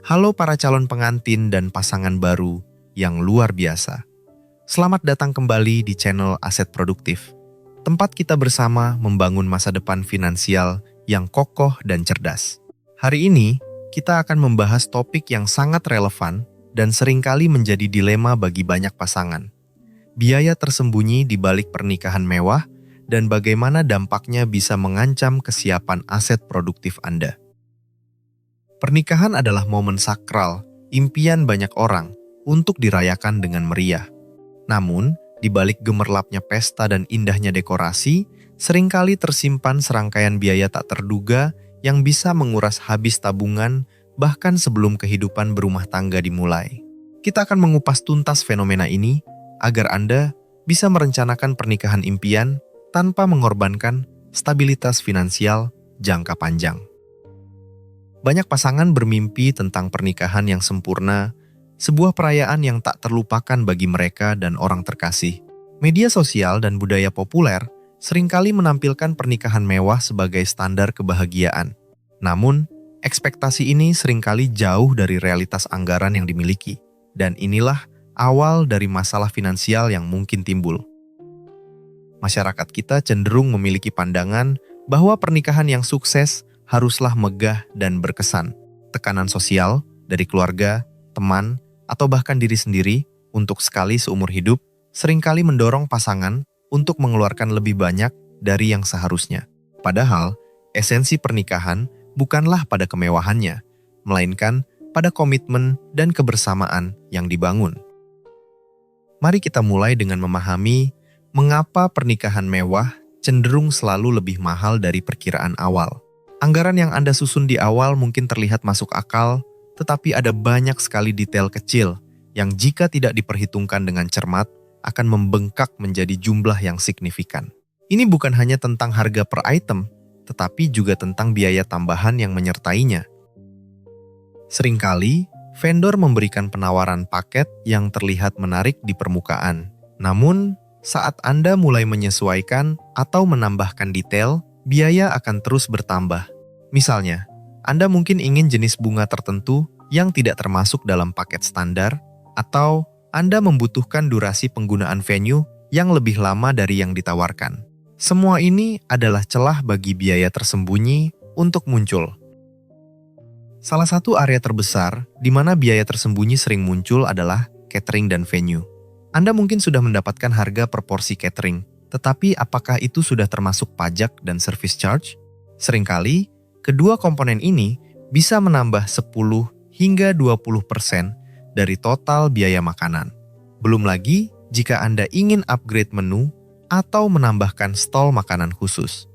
Halo para calon pengantin dan pasangan baru yang luar biasa. Selamat datang kembali di channel Aset Produktif. Tempat kita bersama membangun masa depan finansial yang kokoh dan cerdas. Hari ini, kita akan membahas topik yang sangat relevan dan seringkali menjadi dilema bagi banyak pasangan. Biaya tersembunyi di balik pernikahan mewah dan bagaimana dampaknya bisa mengancam kesiapan aset produktif Anda. Pernikahan adalah momen sakral, impian banyak orang untuk dirayakan dengan meriah. Namun, di balik gemerlapnya pesta dan indahnya dekorasi, seringkali tersimpan serangkaian biaya tak terduga yang bisa menguras habis tabungan bahkan sebelum kehidupan berumah tangga dimulai. Kita akan mengupas tuntas fenomena ini agar Anda bisa merencanakan pernikahan impian tanpa mengorbankan stabilitas finansial jangka panjang. Banyak pasangan bermimpi tentang pernikahan yang sempurna, sebuah perayaan yang tak terlupakan bagi mereka dan orang terkasih. Media sosial dan budaya populer seringkali menampilkan pernikahan mewah sebagai standar kebahagiaan. Namun, ekspektasi ini seringkali jauh dari realitas anggaran yang dimiliki. Dan inilah awal dari masalah finansial yang mungkin timbul. Masyarakat kita cenderung memiliki pandangan bahwa pernikahan yang sukses haruslah megah dan berkesan. Tekanan sosial dari keluarga, teman, atau bahkan diri sendiri untuk sekali seumur hidup seringkali mendorong pasangan untuk mengeluarkan lebih banyak dari yang seharusnya. Padahal, esensi pernikahan bukanlah pada kemewahannya, melainkan pada komitmen dan kebersamaan yang dibangun. Mari kita mulai dengan memahami mengapa pernikahan mewah cenderung selalu lebih mahal dari perkiraan awal. Anggaran yang Anda susun di awal mungkin terlihat masuk akal, tetapi ada banyak sekali detail kecil yang jika tidak diperhitungkan dengan cermat akan membengkak menjadi jumlah yang signifikan. Ini bukan hanya tentang harga per item, tetapi juga tentang biaya tambahan yang menyertainya. Seringkali, vendor memberikan penawaran paket yang terlihat menarik di permukaan. Namun, saat Anda mulai menyesuaikan atau menambahkan detail, biaya akan terus bertambah. Misalnya, Anda mungkin ingin jenis bunga tertentu yang tidak termasuk dalam paket standar, atau Anda membutuhkan durasi penggunaan venue yang lebih lama dari yang ditawarkan. Semua ini adalah celah bagi biaya tersembunyi untuk muncul. Salah satu area terbesar di mana biaya tersembunyi sering muncul adalah catering dan venue. Anda mungkin sudah mendapatkan harga per porsi catering, tetapi apakah itu sudah termasuk pajak dan service charge? Seringkali, kedua komponen ini bisa menambah 10 hingga 20% dari total biaya makanan. Belum lagi jika Anda ingin upgrade menu atau menambahkan stol makanan khusus.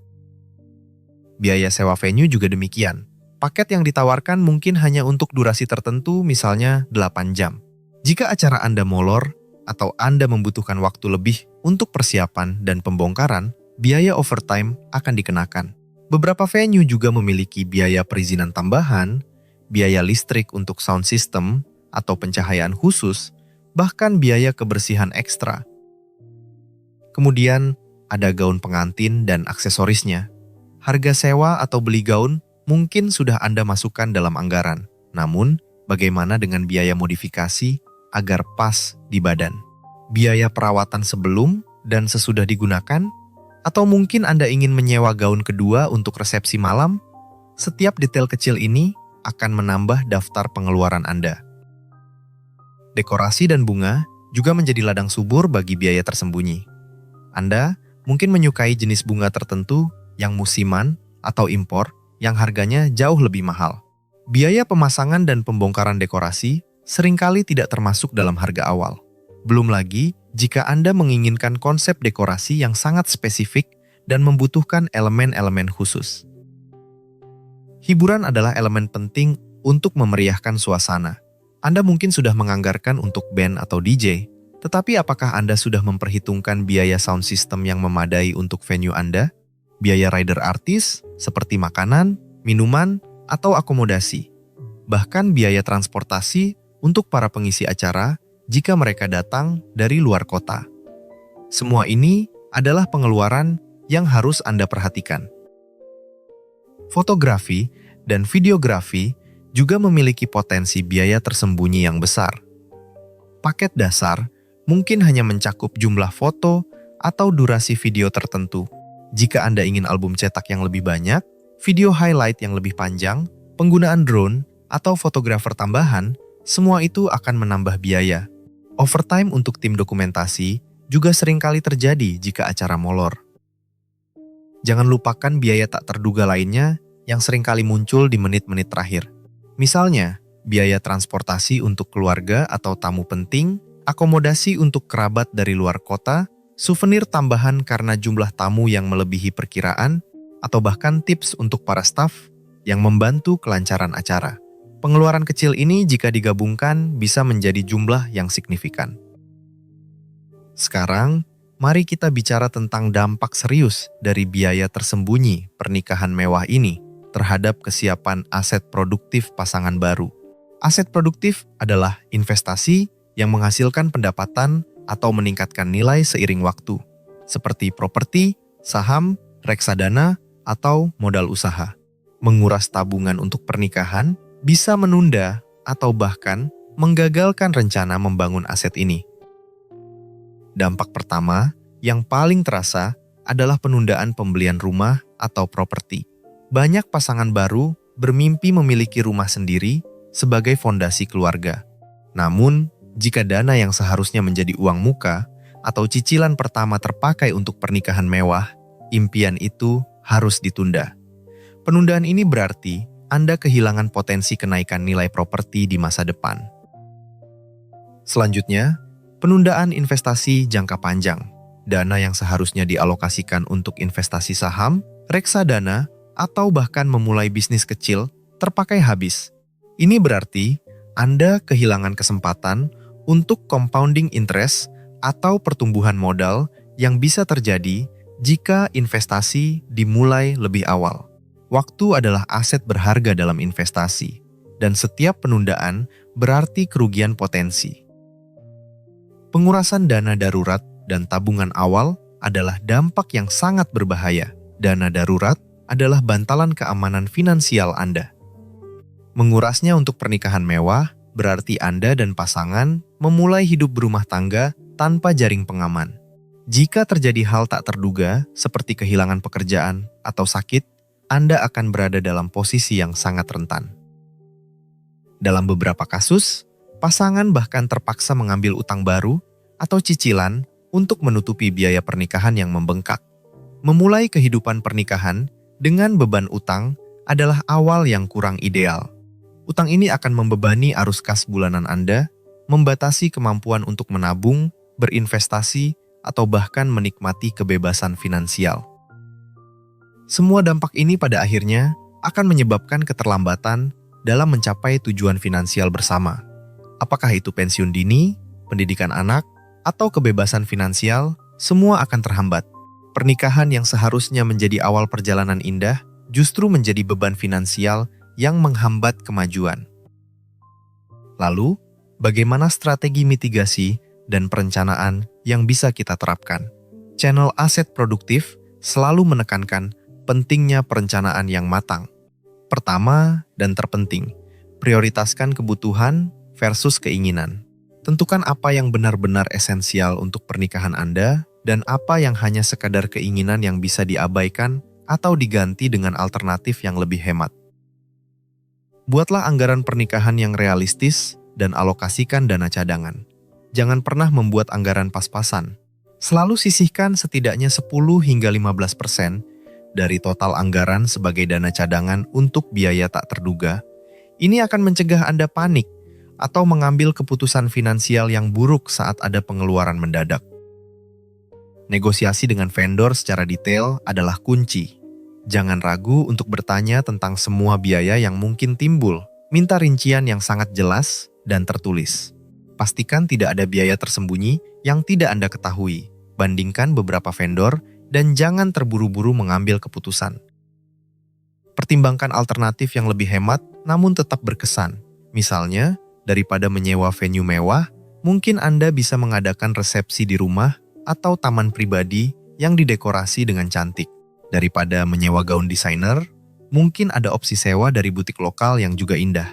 Biaya sewa venue juga demikian. Paket yang ditawarkan mungkin hanya untuk durasi tertentu, misalnya 8 jam. Jika acara Anda molor, atau Anda membutuhkan waktu lebih untuk persiapan dan pembongkaran, biaya overtime akan dikenakan. Beberapa venue juga memiliki biaya perizinan tambahan, biaya listrik untuk sound system atau pencahayaan khusus, bahkan biaya kebersihan ekstra. Kemudian, ada gaun pengantin dan aksesorisnya. Harga sewa atau beli gaun mungkin sudah Anda masukkan dalam anggaran. Namun, bagaimana dengan biaya modifikasi agar pas di badan? Biaya perawatan sebelum dan sesudah digunakan? Atau mungkin Anda ingin menyewa gaun kedua untuk resepsi malam? Setiap detail kecil ini akan menambah daftar pengeluaran Anda. Dekorasi dan bunga juga menjadi ladang subur bagi biaya tersembunyi. Anda mungkin menyukai jenis bunga tertentu yang musiman atau impor yang harganya jauh lebih mahal. Biaya pemasangan dan pembongkaran dekorasi seringkali tidak termasuk dalam harga awal. Belum lagi jika Anda menginginkan konsep dekorasi yang sangat spesifik dan membutuhkan elemen-elemen khusus. Hiburan adalah elemen penting untuk memeriahkan suasana. Anda mungkin sudah menganggarkan untuk band atau DJ, tetapi apakah Anda sudah memperhitungkan biaya sound system yang memadai untuk venue Anda? Biaya rider artis seperti makanan, minuman, atau akomodasi. Bahkan biaya transportasi untuk para pengisi acara jika mereka datang dari luar kota. Semua ini adalah pengeluaran yang harus Anda perhatikan. Fotografi dan videografi juga memiliki potensi biaya tersembunyi yang besar. Paket dasar mungkin hanya mencakup jumlah foto atau durasi video tertentu. Jika Anda ingin album cetak yang lebih banyak, video highlight yang lebih panjang, penggunaan drone, atau fotografer tambahan, semua itu akan menambah biaya. Overtime untuk tim dokumentasi juga seringkali terjadi jika acara molor. Jangan lupakan biaya tak terduga lainnya yang seringkali muncul di menit-menit terakhir. Misalnya, biaya transportasi untuk keluarga atau tamu penting, akomodasi untuk kerabat dari luar kota, souvenir tambahan karena jumlah tamu yang melebihi perkiraan, atau bahkan tips untuk para staf yang membantu kelancaran acara. Pengeluaran kecil ini jika digabungkan bisa menjadi jumlah yang signifikan. Sekarang, mari kita bicara tentang dampak serius dari biaya tersembunyi pernikahan mewah ini terhadap kesiapan aset produktif pasangan baru. Aset produktif adalah investasi yang menghasilkan pendapatan atau meningkatkan nilai seiring waktu, seperti properti, saham, reksadana, atau modal usaha. Menguras tabungan untuk pernikahan bisa menunda atau bahkan menggagalkan rencana membangun aset ini. Dampak pertama yang paling terasa adalah penundaan pembelian rumah atau properti. Banyak pasangan baru bermimpi memiliki rumah sendiri sebagai fondasi keluarga. Namun, jika dana yang seharusnya menjadi uang muka atau cicilan pertama terpakai untuk pernikahan mewah, impian itu harus ditunda. Penundaan ini berarti Anda kehilangan potensi kenaikan nilai properti di masa depan. Selanjutnya, penundaan investasi jangka panjang. Dana yang seharusnya dialokasikan untuk investasi saham, reksadana, atau bahkan memulai bisnis kecil terpakai habis. Ini berarti Anda kehilangan kesempatan untuk compounding interest atau pertumbuhan modal yang bisa terjadi jika investasi dimulai lebih awal. Waktu adalah aset berharga dalam investasi, dan setiap penundaan berarti kerugian potensi. Pengurasan dana darurat dan tabungan awal adalah dampak yang sangat berbahaya. Dana darurat adalah bantalan keamanan finansial Anda. Mengurasnya untuk pernikahan mewah berarti Anda dan pasangan memulai hidup berumah tangga tanpa jaring pengaman. Jika terjadi hal tak terduga seperti kehilangan pekerjaan atau sakit, Anda akan berada dalam posisi yang sangat rentan. Dalam beberapa kasus, pasangan bahkan terpaksa mengambil utang baru atau cicilan untuk menutupi biaya pernikahan yang membengkak. Memulai kehidupan pernikahan dengan beban utang adalah awal yang kurang ideal. Utang ini akan membebani arus kas bulanan Anda, membatasi kemampuan untuk menabung, berinvestasi, atau bahkan menikmati kebebasan finansial. Semua dampak ini pada akhirnya akan menyebabkan keterlambatan dalam mencapai tujuan finansial bersama. Apakah itu pensiun dini, pendidikan anak, atau kebebasan finansial, semua akan terhambat. Pernikahan yang seharusnya menjadi awal perjalanan indah justru menjadi beban finansial yang menghambat kemajuan. Lalu, bagaimana strategi mitigasi dan perencanaan yang bisa kita terapkan? Channel Aset Produktif selalu menekankan pentingnya perencanaan yang matang. Pertama dan terpenting, prioritaskan kebutuhan versus keinginan. Tentukan apa yang benar-benar esensial untuk pernikahan Anda dan apa yang hanya sekadar keinginan yang bisa diabaikan atau diganti dengan alternatif yang lebih hemat. Buatlah anggaran pernikahan yang realistis dan alokasikan dana cadangan. Jangan pernah membuat anggaran pas-pasan. Selalu sisihkan setidaknya 10 hingga 15% dari total anggaran sebagai dana cadangan untuk biaya tak terduga. Ini akan mencegah Anda panik atau mengambil keputusan finansial yang buruk saat ada pengeluaran mendadak. Negosiasi dengan vendor secara detail adalah kunci. Jangan ragu untuk bertanya tentang semua biaya yang mungkin timbul. Minta rincian yang sangat jelas dan tertulis. Pastikan tidak ada biaya tersembunyi yang tidak Anda ketahui. Bandingkan beberapa vendor dan jangan terburu-buru mengambil keputusan. Pertimbangkan alternatif yang lebih hemat namun tetap berkesan. Misalnya, daripada menyewa venue mewah, mungkin Anda bisa mengadakan resepsi di rumah atau taman pribadi yang didekorasi dengan cantik. Daripada menyewa gaun desainer, mungkin ada opsi sewa dari butik lokal yang juga indah.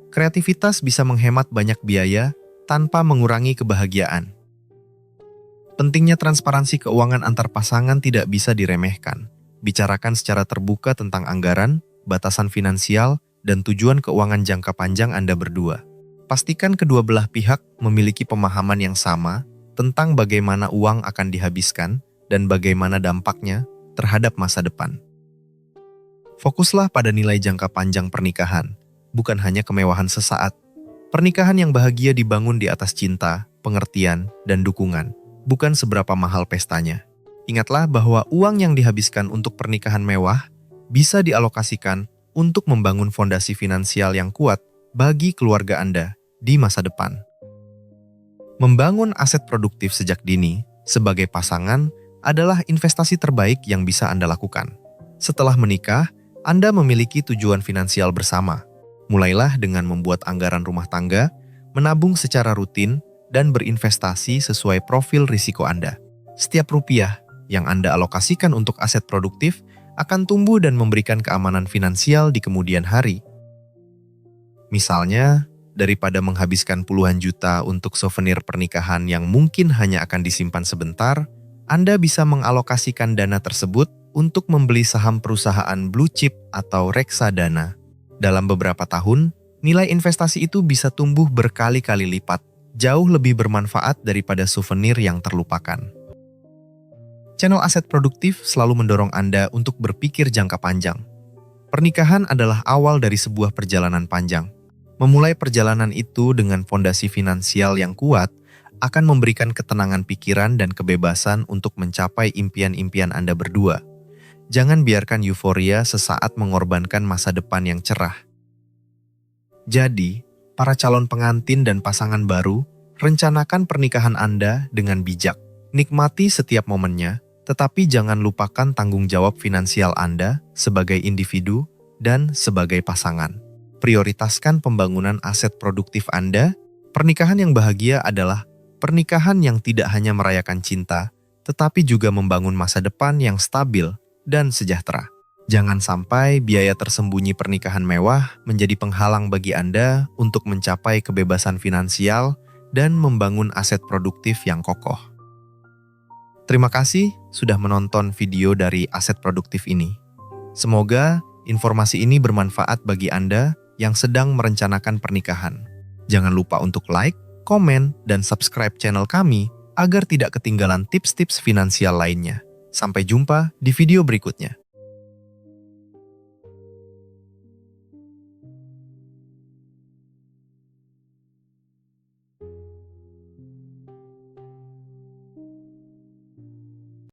Kreativitas bisa menghemat banyak biaya tanpa mengurangi kebahagiaan. Pentingnya transparansi keuangan antar pasangan tidak bisa diremehkan. Bicarakan secara terbuka tentang anggaran, batasan finansial, dan tujuan keuangan jangka panjang Anda berdua. Pastikan kedua belah pihak memiliki pemahaman yang sama tentang bagaimana uang akan dihabiskan dan bagaimana dampaknya terhadap masa depan. Fokuslah pada nilai jangka panjang pernikahan, bukan hanya kemewahan sesaat. Pernikahan yang bahagia dibangun di atas cinta, pengertian, dan dukungan, bukan seberapa mahal pestanya. Ingatlah bahwa uang yang dihabiskan untuk pernikahan mewah bisa dialokasikan untuk membangun fondasi finansial yang kuat bagi keluarga Anda di masa depan. Membangun aset produktif sejak dini sebagai pasangan adalah investasi terbaik yang bisa Anda lakukan. Setelah menikah, Anda memiliki tujuan finansial bersama. Mulailah dengan membuat anggaran rumah tangga, menabung secara rutin, dan berinvestasi sesuai profil risiko Anda. Setiap rupiah yang Anda alokasikan untuk aset produktif akan tumbuh dan memberikan keamanan finansial di kemudian hari. Misalnya, daripada menghabiskan puluhan juta untuk souvenir pernikahan yang mungkin hanya akan disimpan sebentar, Anda bisa mengalokasikan dana tersebut untuk membeli saham perusahaan blue chip atau reksadana. Dalam beberapa tahun, nilai investasi itu bisa tumbuh berkali-kali lipat, jauh lebih bermanfaat daripada souvenir yang terlupakan. Channel Aset Produktif selalu mendorong Anda untuk berpikir jangka panjang. Pernikahan adalah awal dari sebuah perjalanan panjang. Memulai perjalanan itu dengan fondasi finansial yang kuat akan memberikan ketenangan pikiran dan kebebasan untuk mencapai impian-impian Anda berdua. Jangan biarkan euforia sesaat mengorbankan masa depan yang cerah. Jadi, para calon pengantin dan pasangan baru, rencanakan pernikahan Anda dengan bijak. Nikmati setiap momennya, tetapi jangan lupakan tanggung jawab finansial Anda sebagai individu dan sebagai pasangan. Prioritaskan pembangunan aset produktif Anda. Pernikahan yang bahagia adalah pernikahan yang tidak hanya merayakan cinta, tetapi juga membangun masa depan yang stabil dan sejahtera. Jangan sampai biaya tersembunyi pernikahan mewah menjadi penghalang bagi Anda untuk mencapai kebebasan finansial dan membangun aset produktif yang kokoh. Terima kasih sudah menonton video dari Aset Produktif ini. Semoga informasi ini bermanfaat bagi Anda yang sedang merencanakan pernikahan. Jangan lupa untuk like, komen, dan subscribe channel kami agar tidak ketinggalan tips-tips finansial lainnya. Sampai jumpa di video berikutnya.